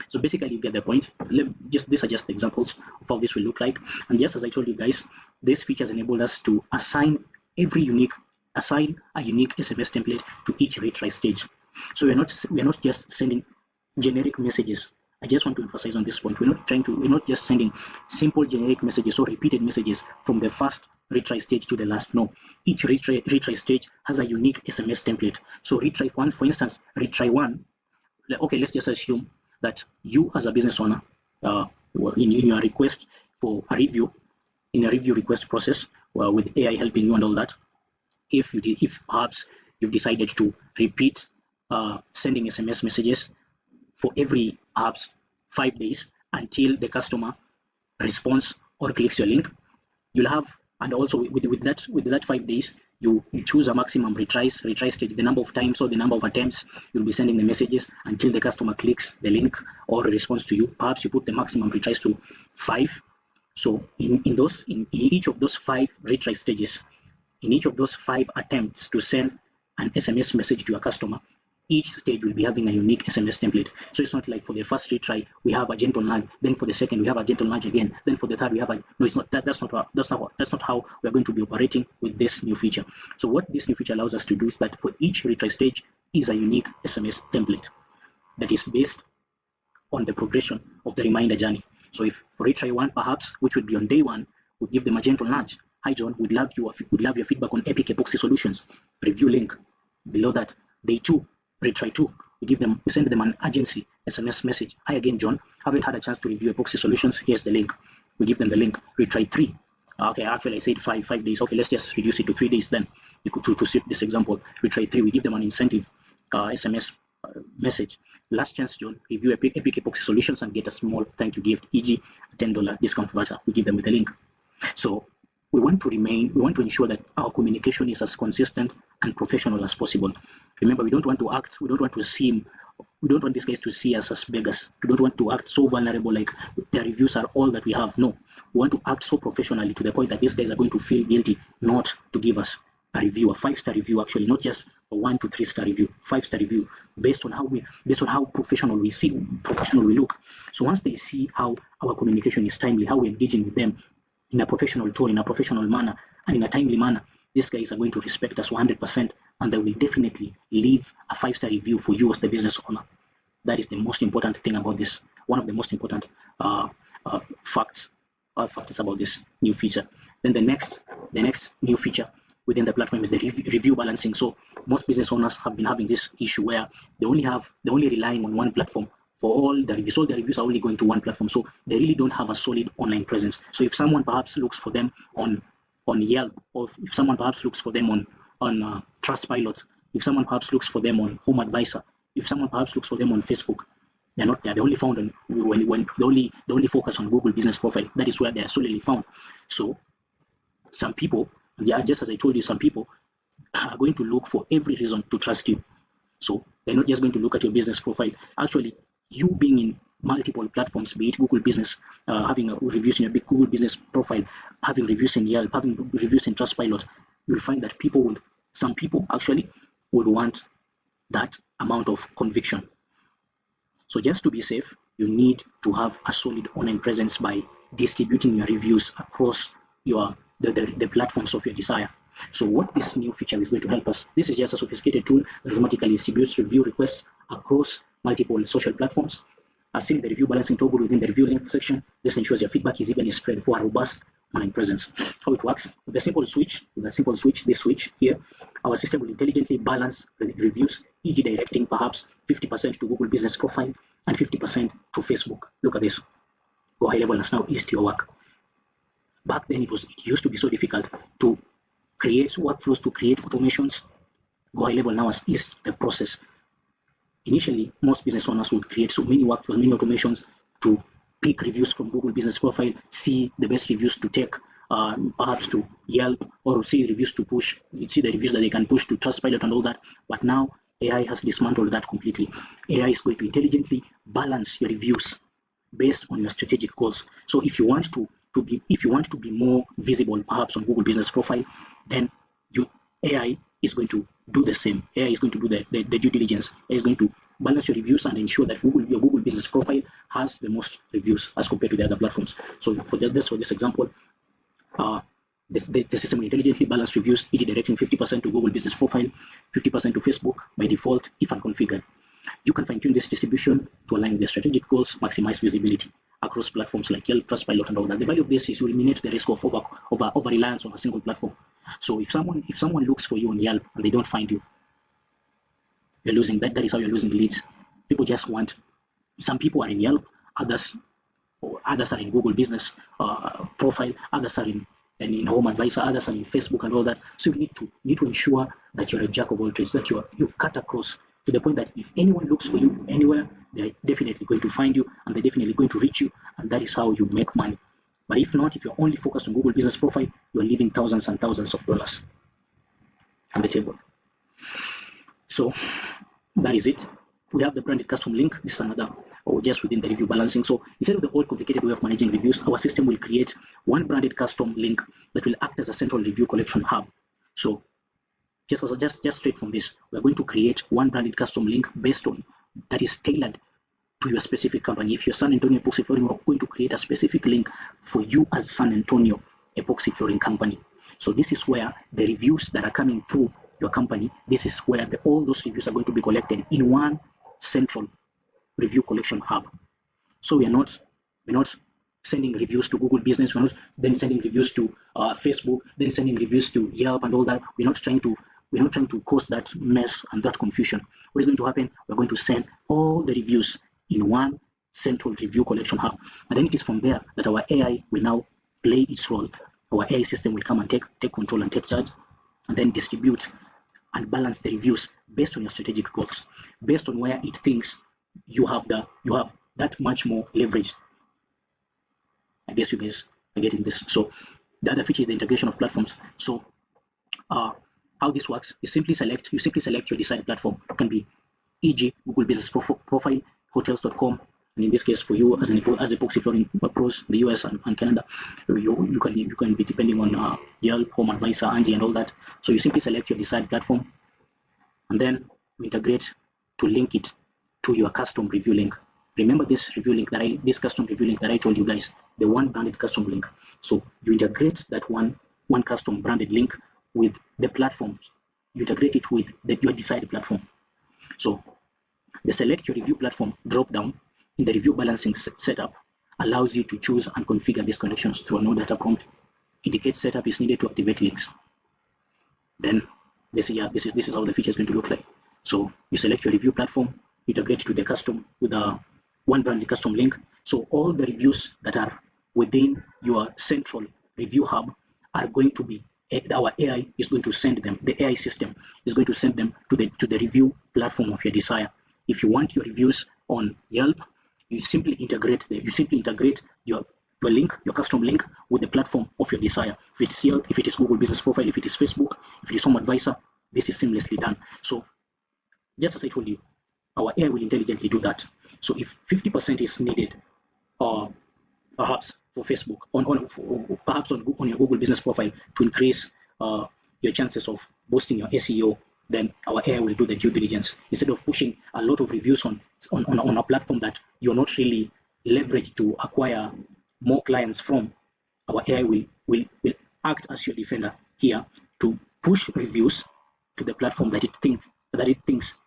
So basically you get the point. These are just examples of how this will look like. And just as I told you guys, these features enable us to assign a unique SMS template to each retry stage. So we're not just sending generic messages. I just want to emphasize on this point. We're not just sending simple generic messages or repeated messages from the first retry stage to the last. No, each retry stage has a unique SMS template. So retry 1, for instance, retry 1. Okay, let's just assume that you as a business owner, in your request for a review, in a review request process, with AI helping you and all that, if perhaps you've decided to repeat sending SMS messages for every perhaps 5 days until the customer responds or clicks your link, you'll have, and also with that 5 days, you choose a maximum retry stage, the number of times or the number of attempts you'll be sending the messages until the customer clicks the link or responds to you. Perhaps you put the maximum retries to 5. So in each of those 5 retry stages, in each of those 5 attempts to send an SMS message to a customer, each stage will be having a unique SMS template. So it's not like for the first retry we have a gentle nudge, then for the second we have a gentle nudge again, then for the third we have a no. It's not that. That's not how we're going to be operating with this new feature. So what this new feature allows us to do is that for each retry stage is a unique SMS template that is based on the progression of the reminder journey. So if for retry 1, perhaps, which would be on day 1, we give them a gentle nudge. Hi John, would love your feedback on Epic Epoxy solutions. Review link. Below that, day 2, retry 2, we send them an urgency SMS message. Hi again, John. Haven't had a chance to review Epoxy solutions. Here's the link. We give them the link. Retry 3. Okay, actually I said 5 days. Okay, let's just reduce it to 3 days then. You could to suit this example. Retry 3. We give them an incentive SMS message. Last chance, John. Review Epic Epoxy solutions and get a small thank you gift, e.g., $10 discount voucher. We give them with the link. So we want to ensure that our communication is as consistent and professional as possible. Remember, we don't want these guys to see us as beggars. We don't want to act so vulnerable, like their reviews are all that we have. No, we want to act so professionally to the point that these guys are going to feel guilty not to give us a review, a 5-star review, actually, not just a 1 to 3-star review, 5-star review, based on how professional we look. So once they see how our communication is timely, how we're engaging with them in a professional tone, in a professional manner, and in a timely manner, these guys are going to respect us 100%, and they will definitely leave a 5-star review for you as the business owner. That is the most important thing about this. One of the most important facts about this new feature. Then the next new feature within the platform is the review balancing. So most business owners have been having this issue where they're only relying on one platform for all the reviews. All the reviews are only going to one platform, so they really don't have a solid online presence. So if someone perhaps looks for them on Yelp, or if someone perhaps looks for them on Trustpilot, if someone perhaps looks for them on Home Advisor, if someone perhaps looks for them on Facebook, they're not there. They're only found on when they only focus on Google Business Profile. That is where they are solely found. So some people, just as I told you, some people are going to look for every reason to trust you. So they're not just going to look at your business profile. Actually, you being in multiple platforms, be it Google Business, having reviews in your big Google Business Profile, having reviews in Yelp, having reviews in Trustpilot, you'll find that some people actually would want that amount of conviction. So just to be safe, you need to have a solid online presence by distributing your reviews across the platforms of your desire. So what this new feature is going to help us, this is just a sophisticated tool that automatically distributes review requests across multiple social platforms. As seen in the review balancing toggle within the review link section, this ensures your feedback is evenly spread for a robust online presence. How it works, with a simple switch, this switch here, our system will intelligently balance the reviews, e.g. directing perhaps 50% to Google Business Profile and 50% to Facebook. Look at this. Go high level as now is to your work. Back then it used to be so difficult to create workflows, to create automations. Go high level now is the process. Initially, most business owners would create so many workflows, many automations to pick reviews from Google Business Profile, see the best reviews to take, perhaps to Yelp, or see reviews to push, see the reviews that they can push to Trustpilot and all that. But now AI has dismantled that completely. AI is going to intelligently balance your reviews based on your strategic goals. So if you want to be more visible, perhaps on Google Business Profile, then AI is going to do the same. AI is going to do the due diligence. AI is going to balance your reviews and ensure that your Google Business Profile has the most reviews as compared to the other platforms. So for this example, the system will intelligently balance reviews, e.g. directing 50% to Google Business Profile, 50% to Facebook by default if unconfigured. You can fine-tune this distribution to align with your strategic goals, maximize visibility across platforms like Yelp, Trustpilot, and all that. The value of this is to eliminate the risk of over reliance on a single platform. So if someone looks for you on Yelp and they don't find you, you're losing. That is how you're losing leads. People just want. Some people are in Yelp, others are in Google Business Profile, others are in Home Advisor, others are in Facebook and all that. So you need to ensure that you're a jack of all trades, that you've cut across to the point that if anyone looks for you anywhere, they're definitely going to find you and they're definitely going to reach you, and that is how you make money. But if not, if you're only focused on Google Business Profile, you're leaving thousands and thousands of dollars. and the table. So that is it. We have the branded custom link. This is another, or just within the review balancing. So instead of the whole complicated way of managing reviews, our system will create one branded custom link that will act as a central review collection hub. So just straight from this, we're going to create one branded custom link based on that is tailored to your specific company. If you're San Antonio Epoxy Flooring, we're going to create a specific link for you as San Antonio Epoxy Flooring company. So this is where the reviews that are coming through your company, this is where all those reviews are going to be collected in one central review collection hub. So we're not sending reviews to Google Business, we're not then sending reviews to Facebook, then sending reviews to Yelp and all that. We're not trying to cause that mess and that confusion. What is going to happen? We're going to send all the reviews in one central review collection hub, and then it is from there that our AI will now play its role. Our AI system will come and take control and take charge, and then distribute and balance the reviews based on your strategic goals, based on where it thinks you have that much more leverage. I guess you guys are getting this. So the other feature is the integration of platforms. So how this works, you simply select your desired platform. It can be e.g. Google Business Profile, hotels.com, and in this case for you as Epoxy Flooring pros in the US and Canada, you can be depending on Yelp, Home Advisor, Angie, and all that. So you simply select your desired platform, and then you integrate to link it to your custom review link. Remember this review link this custom review link that I told you guys, the one branded custom link. So you integrate that one custom branded link with the platforms. You integrate it with your desired platform. So the select your review platform drop down in the review balancing setup allows you to choose and configure these connections through a no data prompt. Indicate setup is needed to activate links. Then this is how the feature is going to look like. So you select your review platform, integrate it to the custom with a one branded custom link. So all the reviews that are within your central review hub are going to be, our AI is going to send them, the AI system is going to send them to the review platform of your desire. If you want your reviews on Yelp, you simply integrate your link, your custom link, with the platform of your desire. If it's Yelp, if it is Google Business Profile, if it is Facebook, if it is Home Advisor, this is seamlessly done. So just as I told you, our AI will intelligently do that. So if 50% is needed, perhaps for Facebook, perhaps on your Google Business Profile to increase your chances of boosting your SEO, then our AI will do the due diligence. Instead of pushing a lot of reviews on a platform that you're not really leveraged to acquire more clients from, our AI will act as your defender here to push reviews to the platform that it thinks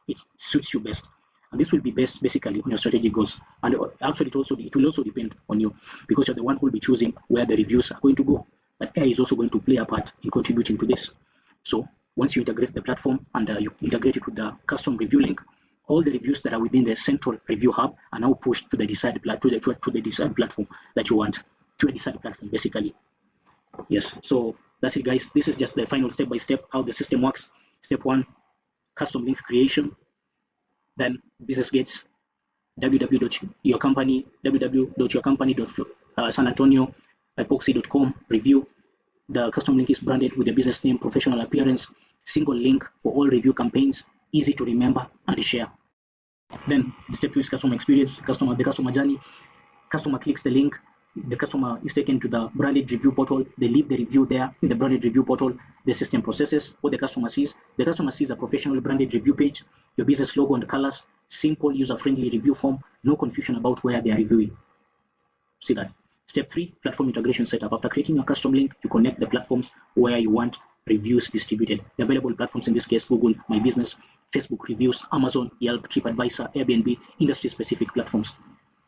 it suits you best. And this will be based basically on your strategic goals. And actually it will also depend on you, because you're the one who will be choosing where the reviews are going to go. But AI is also going to play a part in contributing to this. So once you integrate the platform and you integrate it with the custom review link, all the reviews that are within the central review hub are now pushed to the desired platform that you want, to a desired platform basically. Yes, so that's it guys. This is just the final step by step how the system works. Step 1, custom link creation. Then business gets www.yourcompany.sanantonioepoxy.com review. The custom link is branded with the business name, professional appearance, single link for all review campaigns, easy to remember and share. Then step 2 is customer experience, the customer journey. Customer clicks the link, the customer is taken to the branded review portal. They leave the review there in the branded review portal. The system processes what the customer sees. The customer sees a professional branded review page, your business logo and colors, simple user-friendly review form, no confusion about where they are reviewing. See that? Step 3, platform integration setup. After creating a custom link, you connect the platforms where you want reviews distributed. The available platforms in this case, Google, My Business, Facebook reviews, Amazon, Yelp, TripAdvisor, Airbnb, industry-specific platforms.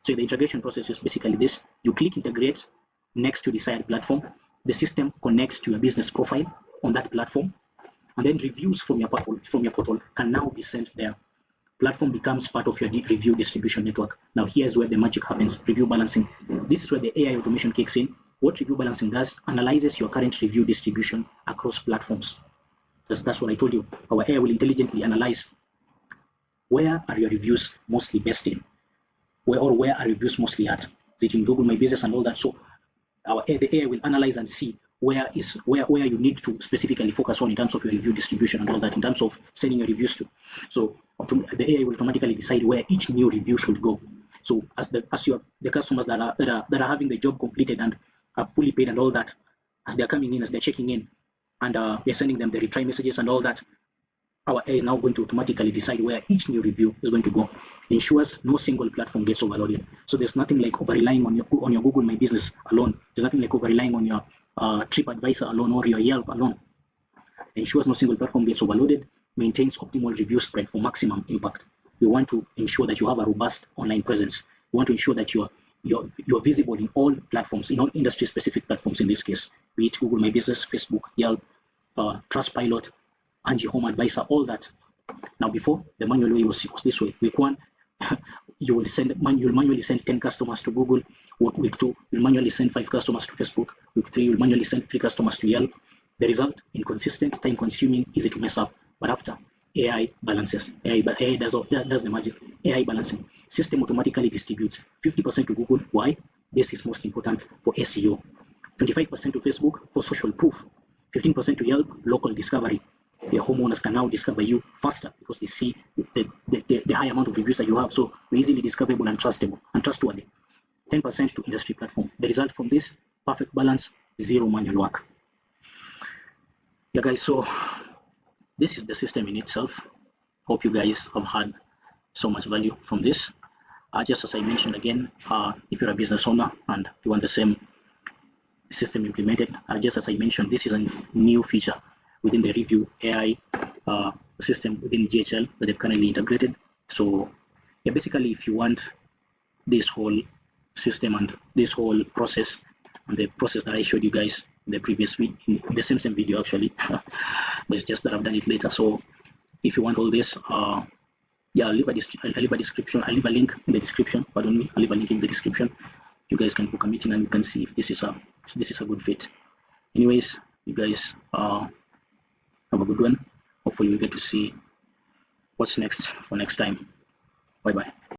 So the integration process is basically this. You click integrate next to desired platform. The system connects to your business profile on that platform, and then reviews from your portal can now be sent there. Platform becomes part of your review distribution network. Now here's where the magic happens. Review balancing. This is where the AI automation kicks in. What review balancing does, analyzes your current review distribution across platforms. That's what I told you. Our AI will intelligently analyze where are your reviews mostly based in, where are reviews mostly at. Is it in Google My Business and all that? So the AI will analyze and see where you need to specifically focus on in terms of your review distribution and all that, in terms of sending your reviews to. So the AI will automatically decide where each new review should go. So as the customers that are having the job completed and are fully paid and all that, as they're coming in, as they're checking in, and we're sending them the retry messages and all that, our AI is now going to automatically decide where each new review is going to go. It ensures no single platform gets overloaded. So there's nothing like over-relying on your Google My Business alone. There's nothing like over-relying on your TripAdvisor alone or your Yelp alone. It ensures no single platform gets overloaded, maintains optimal review spread for maximum impact. We want to ensure that you have a robust online presence. We want to ensure that you're visible in all platforms, in all industry-specific platforms in this case, be it Google My Business, Facebook, Yelp, Trustpilot, Angie Home Advisor, all that. Now, before, the manual way was this way. Week 1, you'll manually send 10 customers to Google. Week 2, you'll manually send 5 customers to Facebook. Week 3, you'll manually send 3 customers to Yelp. The result, inconsistent, time-consuming, easy to mess up. But after, AI balances. AI does the magic. AI balancing. System automatically distributes 50% to Google. Why? This is most important for SEO. 25% to Facebook for social proof. 15% to Yelp, local discovery. Your homeowners can now discover you faster because they see the high amount of reviews that you have. So you're easily discoverable and trustworthy. 10% to industry platform. The result from this, perfect balance, 0 manual work. Yeah, guys, so this is the system in itself. Hope you guys have had so much value from this. Just as I mentioned again, if you're a business owner and you want the same system implemented, just as I mentioned, this is a new feature within the review AI system within GHL that they've currently integrated. So yeah, basically, if you want this whole system and this whole process and the process that I showed you guys in the previous video, in the same video actually, but it's just that I've done it later. So if you want all this, yeah, I'll leave a description. I'll leave a link in the description. Pardon me. I'll leave a link in the description. You guys can book a meeting and you can see if this is a good fit. Anyways, you guys have a good one. Hopefully we get to see what's next for next time. Bye bye.